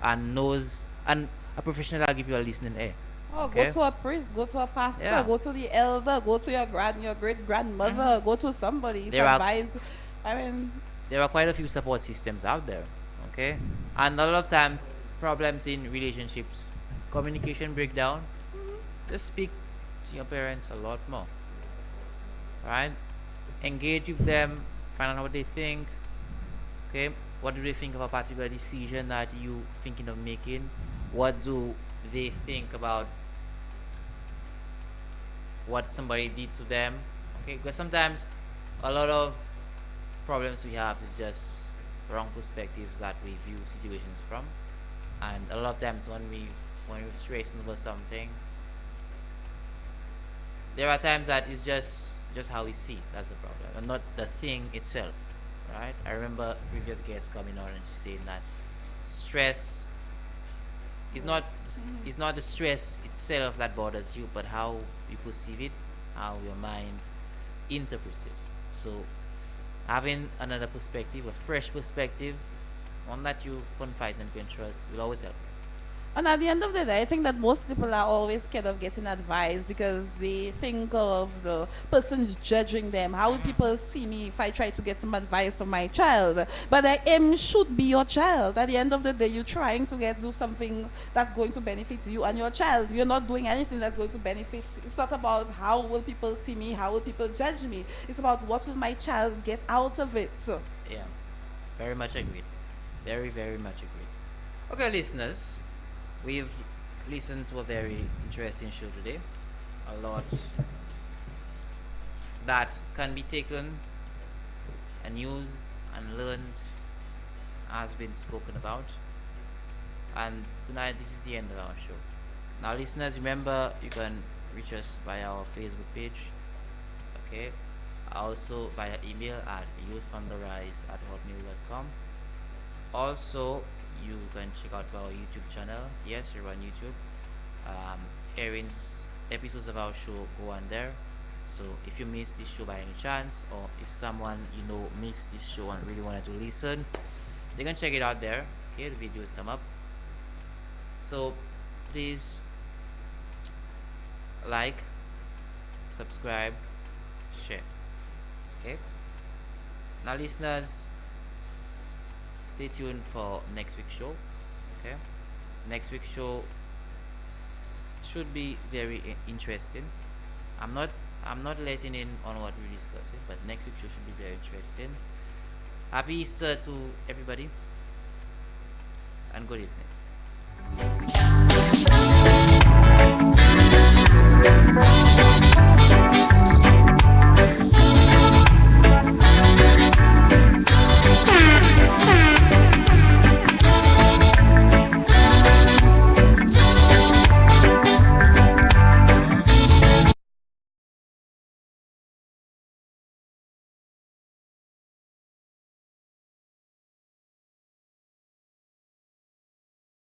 and knows, and a professional will give you a listening ear. Oh, go Okay. to a priest, go to a pastor, Yeah. go to the elder, go to your great grandmother, go to somebody to There are- advise. I mean, There are quite a few support systems out there. Okay, and a lot of times problems in relationships, communication breakdown, just speak to your parents a lot more. Right? Engage with them, find out what they think. Okay? What do they think of a particular decision that you thinking of making? What do they think about what somebody did to them? Okay, because sometimes a lot of problems we have is just wrong perspectives that we view situations from, and a lot of times when we're stressing over something, there are times that it's just how we see it. That's the problem, and not the thing itself, right? I remember previous guests coming on and she saying that stress is not it's not the stress itself that bothers you, but how you perceive it, how your mind interprets it. So having another perspective, a fresh perspective, one that you confide and can trust, will always help. And at the end of the day, I think that most people are always scared of getting advice because they think of the person's judging them. How will people see me if I try to get some advice from my child? But the aim should be your child. At the end of the day, you're trying to do something that's going to benefit you and your child. You're not doing anything that's going to benefit. It's not about how will people see me, how will people judge me. It's about what will my child get out of it. So, Yeah, very much agreed. Very, very much agreed. Okay, listeners, we've listened to a very interesting show today. A lot that can be taken and used and learned has been spoken about. And tonight, this is the end of our show. Now, listeners, remember you can reach us via our Facebook page, okay? Also via email at youthontherise@hotmail.com. Also, you can check out our YouTube channel. Yes, we're on YouTube. Erin's episodes of our show go on there. So if you missed this show by any chance, or if someone you know missed this show and really wanted to listen, they can check it out there. Okay, the videos come up. So please like, subscribe, share. Okay. Now, listeners, stay tuned for next week's show. Okay, next week's show should be very interesting. I'm not letting in on what we're discussing, but next week's show should be very interesting. Happy Easter to everybody, and good evening.